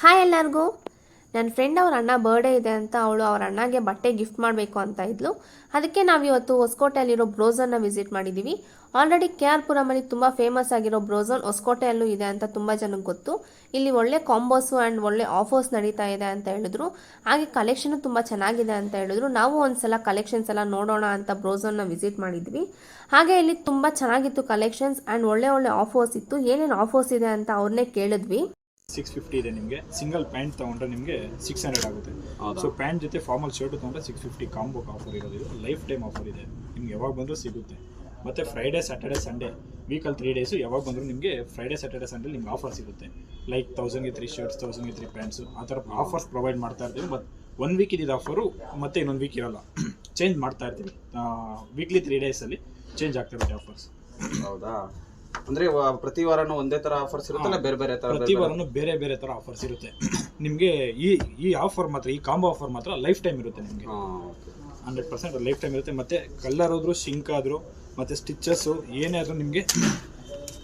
Hi ಎಲ್ಲರಿಗೂ. ನನ್ನ friend ಅವ್ರ ಅಣ್ಣ ಬರ್ಡೇ ಇದೆ ಅಂತ ಅವಳು ಅವ್ರ ಅಣ್ಣಗೆ ಬಟ್ಟೆ ಗಿಫ್ಟ್ ಮಾಡಬೇಕು ಅಂತ ಇದ್ಲು. ಅದಕ್ಕೆ ನಾವಿವತ್ತು ಹೊಸಕೋಟೆಯಲ್ಲಿರೋ ಬ್ರೋಝನ್ನ ವಿಸಿಟ್ ಮಾಡಿದ್ದೀವಿ. ಆಲ್ರೆಡಿ ಕೆ ಆರ್ ಪುರಮಲ್ಲಿ ತುಂಬ ಫೇಮಸ್ ಆಗಿರೋ ಬ್ರೋಝನ್ ಹೊಸಕೋಟೆಯಲ್ಲೂ ಇದೆ ಅಂತ ತುಂಬ ಜನಕ್ಕೆ ಗೊತ್ತು. ಇಲ್ಲಿ ಒಳ್ಳೆ ಕಾಂಬೋಸು ಆ್ಯಂಡ್ ಒಳ್ಳೆ ಆಫರ್ಸ್ ನಡೀತಾ ಇದೆ ಅಂತ ಹೇಳಿದ್ರು. ಹಾಗೆ ಕಲೆಕ್ಷನ್ ತುಂಬ ಚೆನ್ನಾಗಿದೆ ಅಂತ ಹೇಳಿದ್ರು. ನಾವು ಒಂದ್ಸಲ ಕಲೆಕ್ಷನ್ಸ್ ಎಲ್ಲ ನೋಡೋಣ ಅಂತ ಬ್ರೋಝನ್ನ ವಿಸಿಟ್ ಮಾಡಿದ್ವಿ. ಹಾಗೆ ಇಲ್ಲಿ ತುಂಬ ಚೆನ್ನಾಗಿತ್ತು ಕಲೆಕ್ಷನ್ಸ್ ಆ್ಯಂಡ್ ಒಳ್ಳೆ ಒಳ್ಳೆ ಆಫರ್ಸ್ ಇತ್ತು. ಏನೇನು ಆಫರ್ಸ್ ಇದೆ ಅಂತ ಅವ್ರನ್ನೇ ಕೇಳಿದ್ವಿ. 650 ಇದೆ ನಿಮಗೆ. ಸಿಂಗಲ್ ಪ್ಯಾಂಟ್ ತೊಗೊಂಡ್ರೆ ನಿಮಗೆ 600 ಆಗುತ್ತೆ. ಸೊ ಪ್ಯಾಂಟ್ ಜೊತೆ ಫಾರ್ಮಲ್ ಶರ್ಟ್ ತೊಗೊಂಡ್ರೆ 650 ಕಾಂಬೋ ಆಫರ್ ಇರೋದು. ಇದು ಲೈಫ್ ಟೈಮ್ ಆಫರ್ ಇದೆ, ನಿಮ್ಗೆ ಯಾವಾಗ ಬಂದರೂ ಸಿಗುತ್ತೆ. ಮತ್ತು ಫ್ರೈಡೇ ಸ್ಯಾಟರ್ಡೆ ಸಂಡೇ ವೀಕಲ್ಲಿ 3 ಡೇಸು ಯಾವಾಗ ಬಂದರೂ ನಿಮಗೆ ಫ್ರೈಡೇ ಸ್ಯಾಟರ್ಡೆ ಸಂಡೇ ನಿಮ್ಗೆ ಆಫರ್ ಸಿಗುತ್ತೆ. ಲೈಕ್ 1000ಗೆ 3 ಶರ್ಟ್ಸ್, 1000ಗೆ 3 ಪ್ಯಾಂಟ್ಸು, ಆ ಥರ ಆಫರ್ಸ್ ಪ್ರೊವೈಡ್ ಮಾಡ್ತಾ ಇರ್ತೀವಿ. ಬಟ್ 1 ವೀಕ್ ಇದ್ದಿದ್ದು ಆಫರು ಮತ್ತೆ ಇನ್ನೊಂದು ವೀಕ್ ಇರೋಲ್ಲ, ಚೇಂಜ್ ಮಾಡ್ತಾ ಇರ್ತೀವಿ. ವೀಕ್ಲಿ 3 ಡೇಸಲ್ಲಿ ಚೇಂಜ್ ಆಗ್ತಾ ಇರುತ್ತೆ ಆಫರ್ಸ್. ಹೌದಾ? ಅಂದ್ರೆ ಪ್ರತಿ ವಾರನೂ ಒಂದೇ ತರ ಆಫರ್ಸ್ ಇರುತ್ತಲ್ಲ, ಬೇರೆ ಬೇರೆ ತರ? ಪ್ರತಿ ವಾರನೂ ಬೇರೆ ಬೇರೆ ತರ ಆಫರ್ಸ್ ಇರುತ್ತೆ ನಿಮಗೆ. ಈ ಆಫರ್ ಮಾತ್ರ, ಈ ಕಾಂಬೋ ಆಫರ್ ಮಾತ್ರ ಲೈಫ್ ಟೈಮ್ ಇರುತ್ತೆ ನಿಮಗೆ. 100% ಲೈಫ್ ಟೈಮ್ ಇರುತ್ತೆ. ಮತ್ತೆ ಕಲರ್ ಆದರೂ, ಶಿಂಕ್ ಆದರೂ, ಮತ್ತೆ ಸ್ಟಿಚಸ್ಸು ಏನೇ ಆದರೂ ನಿಮಗೆ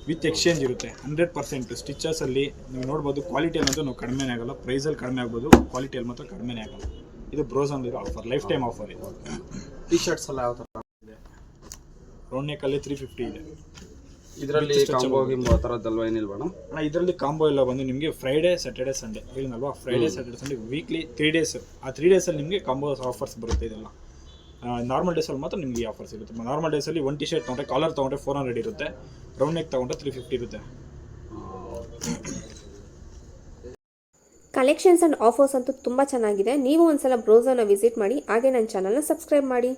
ವಿತ್ ಎಕ್ಸ್ಚೇಂಜ್ ಇರುತ್ತೆ. 100% ಸ್ಟಿಚಸಲ್ಲಿ ನೀವು ನೋಡ್ಬೋದು. ಕ್ವಾಲಿಟಿಯಲ್ಲಿ ಅಂತೂ ನಾವು ಕಡಿಮೆನೇ ಆಗಲ್ಲ, ಪ್ರೈಸಲ್ಲಿ ಕಡಿಮೆ ಆಗ್ಬೋದು, ಕ್ವಾಲಿಟಿಯಲ್ಲಿ ಮಾತ್ರ ಕಡಿಮೆನೇ ಆಗಲ್ಲ. ಇದು ಬ್ರೋಝನ್ ಇರೋ ಆಫರ್, ಲೈಫ್ ಟೈಮ್ ಆಫರ್ ಇದೆ. ಟಿ ಶರ್ಟ್ಸ್ ಎಲ್ಲ ಯಾವ ಥರ ಇದೆ? ರೌಂಡ್ ನೆಕ್ಕಲ್ಲಿ 350 ಇದೆ. ಇದರಲ್ಲಿ ಕಾಂಬೋ ಗಿಂಬೋ ಆ ಥರದ್ದಲ್ವ? ಏನಿಲ್ವಣ ಅಣ್ಣ, ಇದರಲ್ಲಿ ಕಾಂಬೋ ಎಲ್ಲ ಬಂದು ನಿಮಗೆ ಫ್ರೈಡೇ ಸ್ಯಾಟರ್ಡೆ ಸಂಡೇ ಹೇಳಿನಲ್ವಾ. Friday Saturday Sunday weekly 3 days. ಆ 3 ಡೇಸಲ್ಲಿ ನಿಮಗೆ ಕಾಂಬೋ ಆಫರ್ಸ್ ಬರುತ್ತೆ. ಇದೆಲ್ಲ ನಾರ್ಮಲ್ ಡೇಸಲ್ಲಿ ಮಾತ್ರ ನಿಮಗೆ ಈ ಆಫರ್ಸ್ ಇರುತ್ತೆ. ನಾರ್ಮಲ್ ಡೇಸಲ್ಲಿ 1 ಟಿ ಶರ್ಟ್ ತೊಗೊಂಡ್ರೆ, ಕಾಲರ್ ತೊಗೊಂಡ್ರೆ 400 ಇರುತ್ತೆ. ರೌಂಡ್ ನೆಕ್ ತೊಗೊಂಡ್ರೆ 350 ಇರುತ್ತೆ. ಕಲೆಕ್ಷನ್ಸ್ ಆ್ಯಂಡ್ ಆಫರ್ಸ್ ಅಂತೂ ತುಂಬ ಚೆನ್ನಾಗಿದೆ. ನೀವು ಒಂದ್ಸಲ ಬ್ರೋಝನ್ನ ವಿಸಿಟ್ ಮಾಡಿ. ಹಾಗೆ ನನ್ನ ಚಾನಲ್ನ ಸಬ್ಸ್ಕ್ರೈಬ್ ಮಾಡಿ.